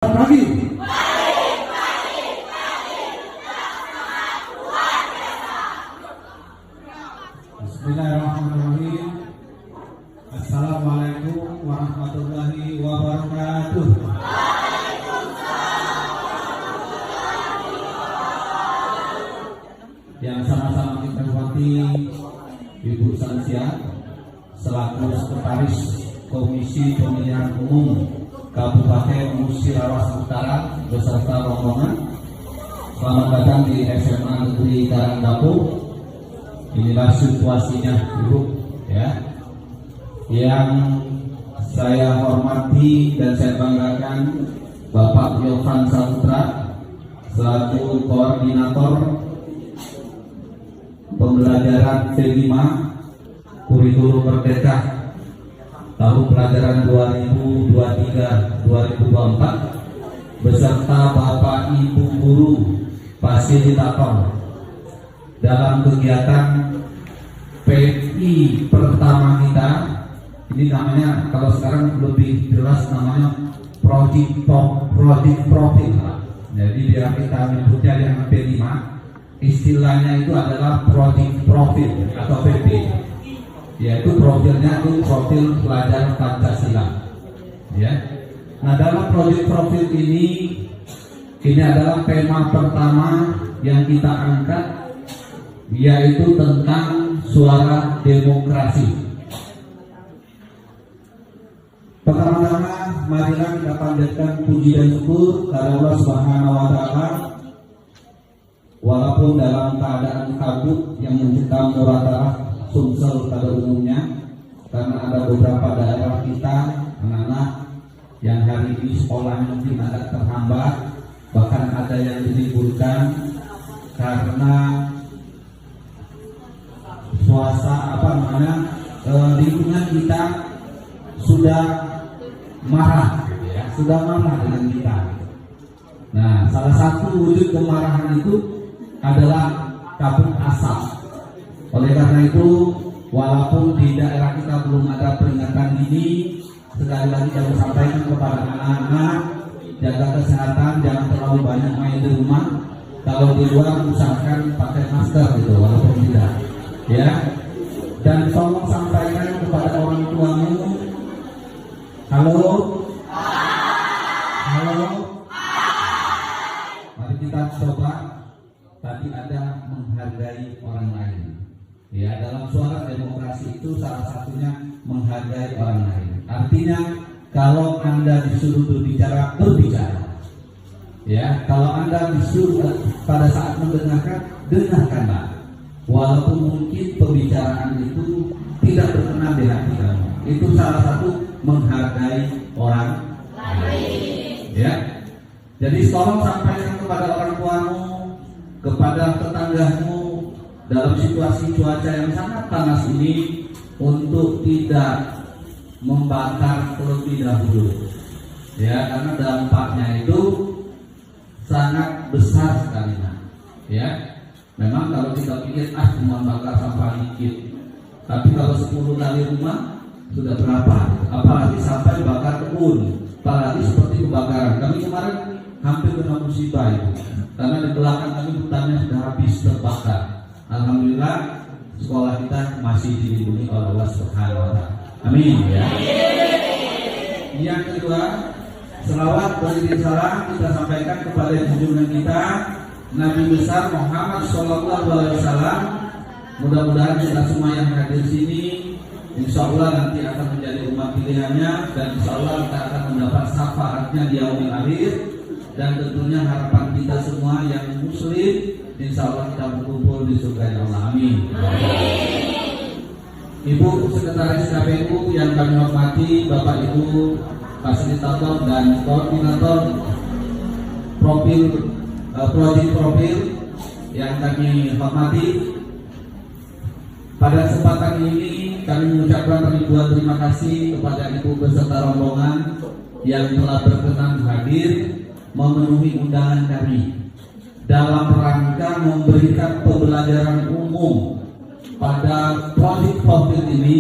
Pagi. Bismillahirrahmanirrahim. Assalamualaikum warahmatullahi wabarakatuh. Yang sama-sama kita hormati Ibu Sansia selaku Sekretaris Komisi Pemilihan Umum Kabupaten Musirawas Utara beserta rombongan. Selamat datang di SMA Negeri Karangdapu. Inilah situasinya, Ibu, ya. Yang saya hormati dan saya banggakan Bapak Yofan Saputra selaku Koordinator Pembelajaran C5 Kurikulum Merdeka tahun pelajaran 2023-2024 beserta Bapak Ibu Guru Fasilitator dalam kegiatan PI pertama kita. Ini namanya, kalau sekarang lebih jelas namanya Project Profil. Jadi biar kita menyebutnya dengan P5, istilahnya itu adalah Project Profil atau PP, yaitu profilnya itu profil pelajar Pancasila, ya. Nah, dalam Project Profil ini adalah tema pertama yang kita angkat, yaitu tentang suara demokrasi. Pertama-tama marilah kita panjatkan puji dan syukur kepada Allah Subhanahu wa taala. Walaupun dalam keadaan kabut yang mencekam Muratalah Sumsel pada umumnya, karena ada beberapa daerah kita anak-anak yang hari ini sekolahnya mungkin agak terhambat, bahkan ada yang diliburkan karena lingkungan kita sudah marah, ya, sudah marah dengan kita. Nah, salah satu wujud kemarahan itu adalah kabut asap. Oleh karena itu, walaupun di daerah kita belum ada peringatan dini, sekali lagi kami sampaikan kepada anak-anak, jaga kesehatan, jangan terlalu banyak main di rumah. Kalau di luar usahakan pakai masker gitu, walaupun tidak, ya. Dan tolong sampaikan kepada orang tuamu, halo, mari kita coba. Tadi ada menghargai orang lain. Ya, dalam suara demokrasi itu salah satunya menghargai orang lain. Artinya kalau Anda disuruh berbicara, berbicara. Ya, kalau Anda disuruh pada saat mendengarkan, dengarkanlah. Walaupun mungkin pembicaraan itu tidak berkenan di hati kamu. Itu salah satu menghargai orang lain. Ya. Jadi tolong sampaikan kepada orang tuamu, kepada tetanggamu dalam situasi cuaca yang sangat panas ini untuk tidak membakar terlebih dahulu, ya, karena dampaknya itu sangat besar sekali, ya. Memang kalau kita pikir cuma bakar sampah dikit, tapi kalau 10 kali rumah sudah berapa? Apalagi sampai bakar kebun, apalagi seperti kebakaran. Kami kemarin hampir kena musibah itu, karena di belakang kami hutannya sudah habis terbakar. Alhamdulillah sekolah kita masih dilindungi oleh Allah Subhanahu wa taala. Amin, ya. Yang kedua, selawat beriring salam kita sampaikan kepada junjungan kita Nabi besar Muhammad Sallallahu Alaihi Wasallam. Mudah-mudahan kita semua yang hadir sini, insya Allah nanti akan menjadi umat pilihannya, dan insya Allah kita akan mendapat syafaatnya di yaumil akhir. Dan tentunya harapan kita semua yang muslim, insya Allah kita berkumpul di surga Allah. Amin. Ibu Sekretaris KPU yang kami hormati, Bapak Ibu Fasilitator dan Koordinator Project Profil yang kami hormati, pada kesempatan ini kami mengucapkan ribuan terima kasih kepada Ibu beserta rombongan yang telah berkenan hadir memenuhi undangan kami dalam rangka memberikan pembelajaran umum pada Project Profil ini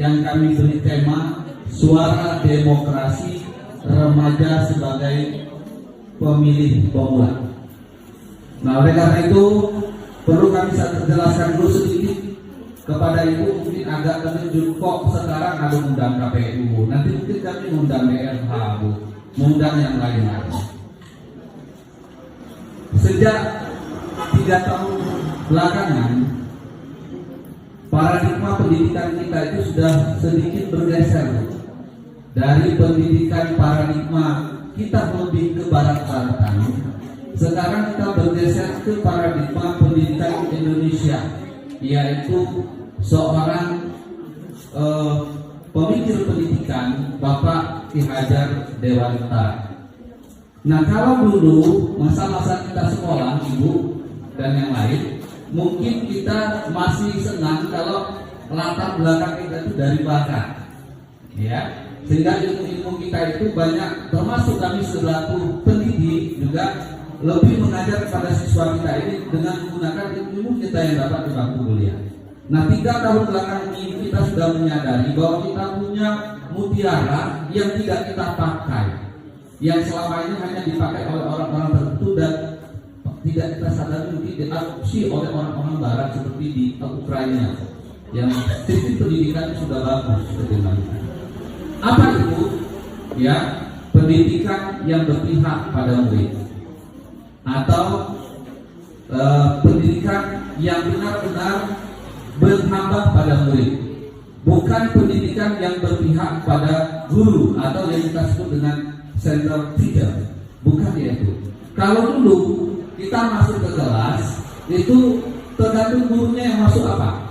yang kami beri tema Suara Demokrasi Remaja sebagai pemilih pemula. Nah, oleh karena itu perlu kami jelaskan dulu sedikit kepada Ibu, mungkin agak terkejut kok sekarang ada undang KPU, nanti mungkin kami undang DLH, Bu, mengundang yang lain-lain. Sejak 3 tahun belakangan, paradigma pendidikan kita itu sudah sedikit bergeser dari pendidikan paradigma kita lebih ke barat-baratan. Sekarang kita bergeser ke paradigma pendidikan Indonesia, yaitu seorang pemikir pendidikan, Bapak Ki Hajar Dewantara. Nah, kalau dulu masa-masa kita sekolah, Ibu dan yang lain, mungkin kita masih senang kalau latar belakang kita itu dari bakat, ya, sehingga ilmu-ilmu kita itu banyak, termasuk kami selaku pendidik juga lebih mengajar kepada siswa kita ini dengan menggunakan ilmu kita yang dapat di bangku kuliah. Nah, 3 tahun belakangan ini kita sudah menyadari bahwa kita punya mutiara yang tidak kita pakai, yang selama ini hanya dipakai oleh orang-orang tertentu dan tidak kita sadari mungkin diadopsi oleh orang-orang barat seperti di Ukraina yang sistem pendidikan sudah bagus bagaimana. Apa itu? Ya, pendidikan yang berpihak pada murid, atau pendidikan yang benar-benar berhamba pada murid, bukan pendidikan yang berpihak pada guru atau yang kita sebut dengan center teacher, bukan itu. Kalau dulu kita masuk ke kelas itu tergantung gurunya yang masuk apa.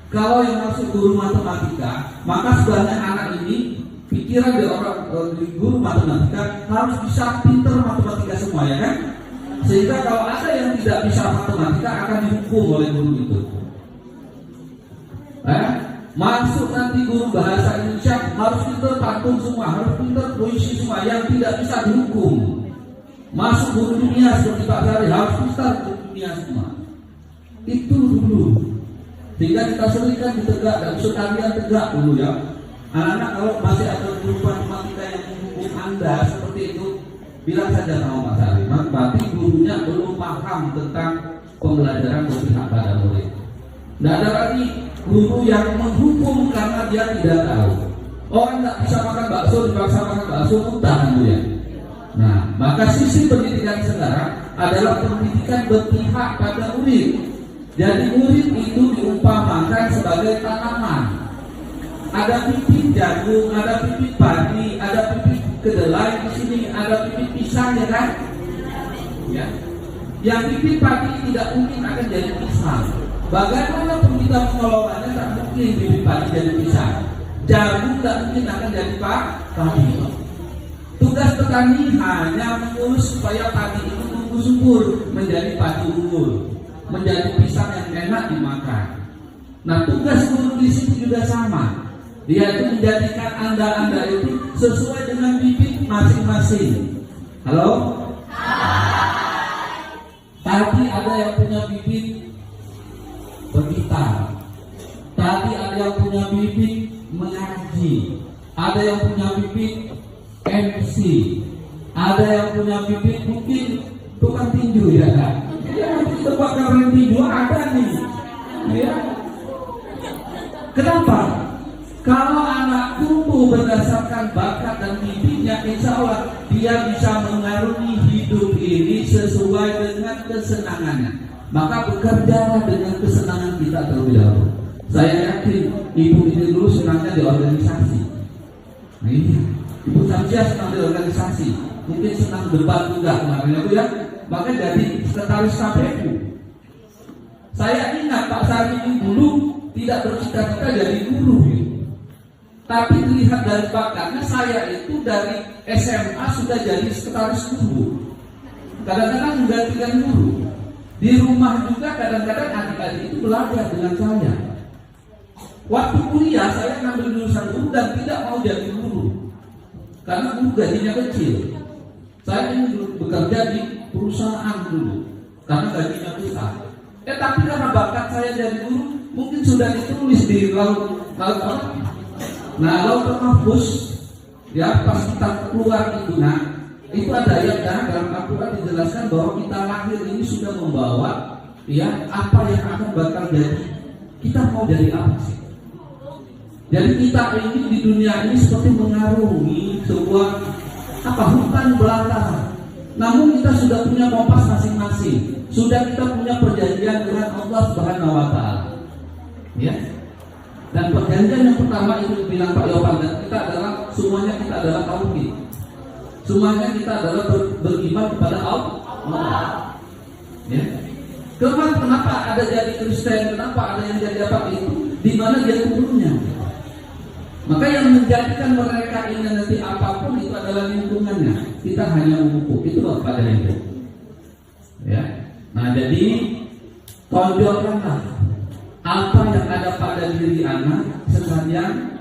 Kalau yang masuk guru matematika, maka sebenarnya anak ini pikiran di orang guru matematika harus bisa pinter matematika semua, ya kan? Sehingga kalau ada yang tidak bisa matematika akan dihukum oleh guru itu. Masuk nanti guru bahasa Indonesia harus pinter pantun semua, harus pinter puisi semua, yang tidak bisa dihukum. Masuk guru dunia seperti Pak Sari harus pinter guru dunia semua. Itu dulu. Sehingga kita seringkan ditegak dan sekalian tegak dulu, ya. Anak-anak kalau masih ada guru matematika yang menghukum Anda seperti itu, bilang saja sama Pak Sari, berarti gurunya belum paham tentang pembelajaran berpihak pada murid. Tidak ada lagi guru yang menghukum karena dia tidak tahu. Orang tidak bisa makan bakso dipaksa makan bakso, muntah ya. Nah, maka sisi pendidikan sekarang adalah pendidikan berpihak pada murid. Jadi murid itu diumpamakan sebagai tanaman. Ada bibit jagung, ada bibit padi, ada bibit kedelai di sini, ada bibit pisang, ya kan? Ya. Yang bibit padi tidak mungkin akan jadi pisang. Bagaimana pun kita mengelolanya, tak mungkin bibit padi jadi pisang. Jagung tak mungkin akan jadi padi. Tugas petani hanya mengurus supaya padi itu tumbuh subur menjadi padi unggul, menjadi pisang yang enak dimakan. Nah, tugas guru di sini juga sama. Dia itu menjadikan Anda itu sesuai dengan bibit masing-masing. Halo? Tadi ada yang punya bibit bergitar. Tadi ada yang punya bibit mengaji. Ada yang punya bibit MC. Ada yang punya bibit mungkin tukang tinju, ya kan? Ya, nanti tempat keren tinju ada nih. Ya. Kenapa? Kalau anak tumbuh berdasarkan bakat dan bibitnya, insya Allah dia bisa mengarungi hidup ini sesuai dengan kesenangannya. Maka bekerjalah dengan kesenangan kita terlebih dahulu. Saya yakin ibu ini dulu senangnya di organisasi. Nah ini, ibu Samsia senang di organisasi. Mungkin senang debat juga kemarin ya. Maka jadi sekretaris KPU. Saya ingat Pak Sari ini dulu tidak bercita-cita jadi guru. Tapi dilihat dari bakatnya, saya itu dari SMA sudah jadi sekretaris guru. Kadang-kadang menggantikan guru. Di rumah juga kadang-kadang adik-adik itu belajar dengan saya. Waktu kuliah saya ngambil jurusan guru dan tidak mau jadi guru karena guru gajinya kecil. Saya ingin bekerja di perusahaan dulu karena gajinya besar. Tapi karena bakat saya jadi guru, mungkin sudah ditulis di laut Nah, laut mahfuz, ya pas kita keluar itu, nah Itu ada ayatnya dalam Al-Quran dijelaskan bahwa kita lahir ini sudah membawa ya apa yang akan bakal jadi. Kita mau jadi apa sih? Jadi kita ini di dunia ini seperti mengarungi sebuah hutan belantara. Namun kita sudah punya kompas masing-masing. Sudah kita punya perjanjian dengan Allah Subhanahu wa taala. Ya. Dan perjanjian yang pertama itu bilang Pak Yopan, dan semuanya kita adalah tauhid. Semuanya kita adalah beriman kepada Allah. Ya. Kenapa ada jadi Kristen? Kenapa ada yang jadi apa itu? Di mana dia turunnya? Maka yang menjadikan mereka ini nanti apapun itu adalah lingkungannya. Kita hanya memupuk itu pada itu. Ya. Nah jadi tonjolkanlah apa yang ada pada diri anak sekalian,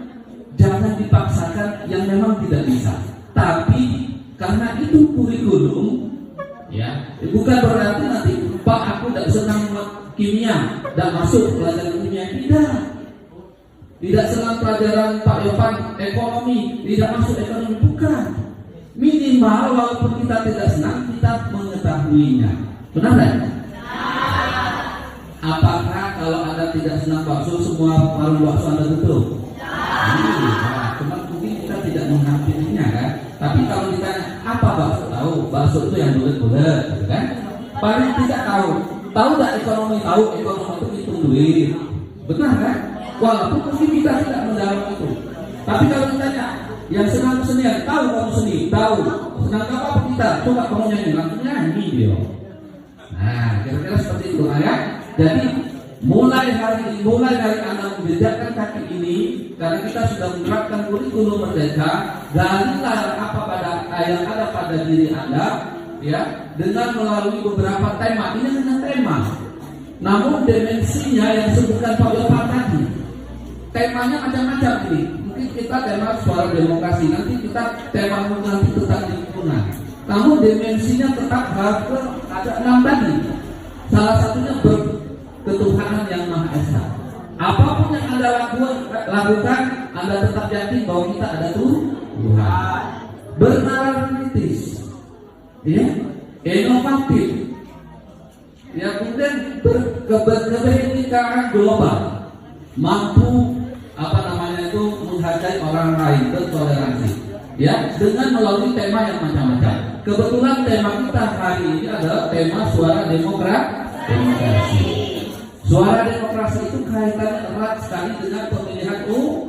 jangan dipaksakan yang memang tidak bisa. Tapi karena itu kurikulum, ya bukan berarti nanti Pak aku tidak senang kimia, tidak masuk pelajaran kimia, tidak senang pelajaran Pak Yopan ekonomi, tidak masuk ekonomi, bukan. Minimal walaupun kita tidak senang, kita mengetahuinya. Benar kan? Apakah kalau Anda tidak senang bakso, semua warung bakso Anda tutup? Cuma mungkin kita tidak menghampirinya kan. Tapi kalau ditanya apa bakso, tahu bakso itu yang bulat-bulat, gitu kan? Paling tidak tahu nggak ekonomi, tahu ekonomi itu hitung duit, benar kan? Walaupun mungkin kita tidak mendalam itu. Tapi kalau ditanya yang senang kesenian, tahu kamu seni, tahu senang apa kita, coba kamu nyanyi, langsung nyanyi dia. Nah, kira-kira seperti itu ya. Jadi mulai hari Anda menjejakkan kaki ini, karena kita sudah menerapkan kurikulum merdeka, galilah yang ada pada diri Anda, ya, dengan melalui beberapa tema. Ini hanya tema, namun dimensinya yang disebutkan Pak Yopan tadi, temanya macam-macam ini. Mungkin kita tema suara demokrasi, nanti kita tema nanti tentang lingkungan. Namun dimensinya tetap harus ada 6 tadi. Salah satunya ketuhanan yang Maha Esa. Apapun yang Anda lakukan, Anda tetap yakin bahwa kita ada Tuhan. Bernalar kritis, ya, inovatif, ya, kemudian berkebinekaan global, mampu menghargai orang lain, bertoleransi, ya, dengan melalui tema yang macam-macam. Kebetulan tema kita hari ini adalah tema suara demokrasi. Suara demokrasi itu kaitannya erat sekali dengan pemilihan umum.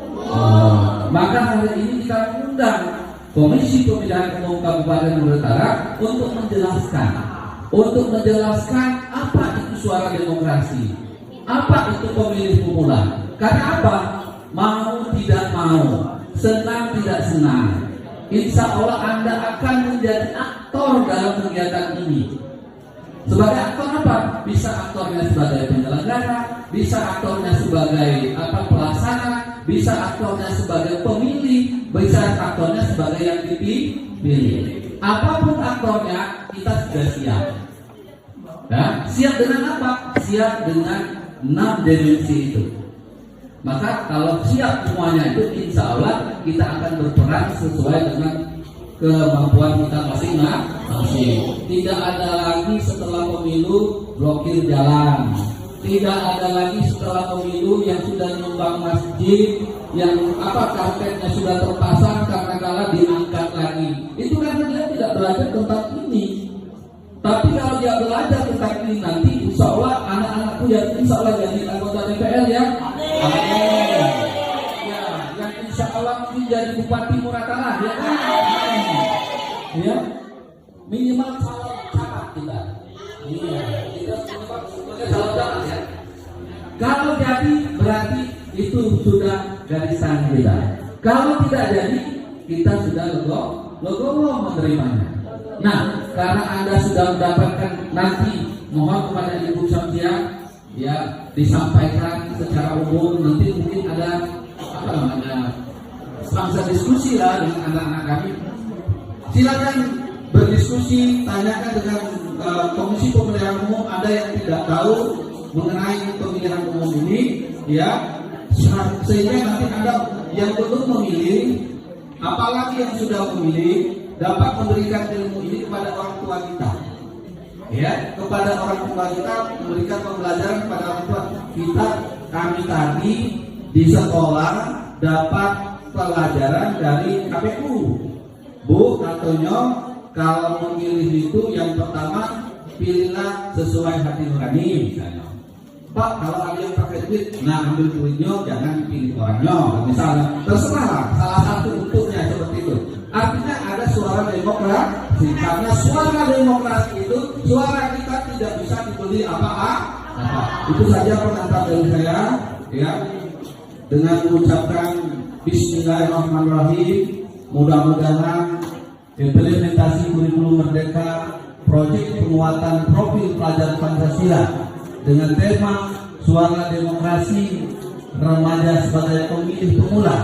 Maka hari ini kita mengundang Komisi Pemilihan Umum Kabupaten Utara untuk menjelaskan apa itu suara demokrasi, apa itu pemilih pemula. Karena apa? Mau tidak mau, senang tidak senang, insya Allah Anda akan menjadi aktor dalam kegiatan ini. Sebagai aktor apa? Bisa aktornya sebagai penyelenggara, bisa aktornya sebagai pelaksana, bisa aktornya sebagai pemilih, bisa aktornya sebagai yang dipilih. Apapun aktornya, kita sudah siap. Ya, siap dengan apa? Siap dengan 6 dimensi itu. Maka kalau siap semuanya itu, insya Allah kita akan berperan sesuai dengan kemampuan kita masing-masing. Tidak ada lagi setelah pemilu blokir jalan. Tidak ada lagi setelah pemilu yang sudah nyumbang masjid, yang karpetnya sudah terpasang karena kalah diangkat lagi. Itu karena dia tidak belajar tentang ini. Tapi kalau dia belajar tentang ini nanti, insya Allah anak-anakku yang insya Allah jadi anggota DPR ya. Amin. Ya, yang insya Allah mungkin jadi bupati Muratala ya kan? Ya, minimal calon camat kita. Iya, kita sebagai calon camat ya. Kalau jadi berarti itu sudah garisan kita. Kalau tidak jadi, kita sudah legowo menerimanya. Nah, karena Anda sudah mendapatkan, nanti mohon kepada Ibu Samsia ya disampaikan secara umum, nanti mungkin ada bangsa diskusi lah dengan anak-anak kami. Silakan berdiskusi, tanyakan dengan Komisi Pemilihan Umum. Ada yang tidak tahu mengenai pemilihan umum ini, ya, sehingga nanti Anda yang belum memilih, apalagi yang sudah memilih, dapat memberikan ilmu ini kepada orang tua kita. Ya, kepada orang tua kita, memberikan pembelajaran kepada orang tua kita. Kami tadi di sekolah dapat pelajaran dari KPU. Bu, katanya kalau memilih itu yang pertama pilihlah sesuai hati nurani misalnya. Pak, kalau ada yang pakai duit, nah ambil duitnya, jangan pilih orangnya. Misalnya, terserah salah satu bentuknya seperti itu. Artinya ada suara demokrasi. Karena suara demokrasi itu suara kita tidak bisa dibeli apa-apa. Itu saja pengantar dari saya, ya. Dengan mengucapkan Bismillahirrahmanirrahim. Mudah-mudahan implementasi kurikulum merdeka, proyek penguatan profil pelajar Pancasila dengan tema suara demokrasi remaja sebagai pemilih pemula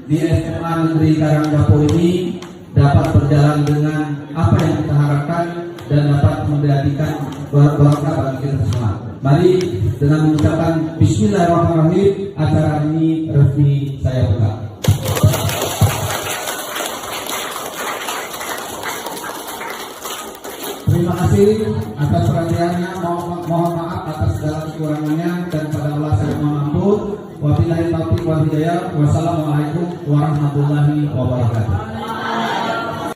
di SMA Negeri Karanggapo ini dapat berjalan dengan apa yang kita harapkan dan dapat menjadikan berkah bagi kita semua. Mari dengan mengucapkan Bismillahirrahmanirrahim, acara ini resmi saya buka. Terima kasih atas perhatiannya. Mohon maaf atas segala kekurangannya, dan pada Allah saya mohon ampun. Wabillahi taufiq wal hidayah. Wassalamualaikum warahmatullahi wabarakatuh.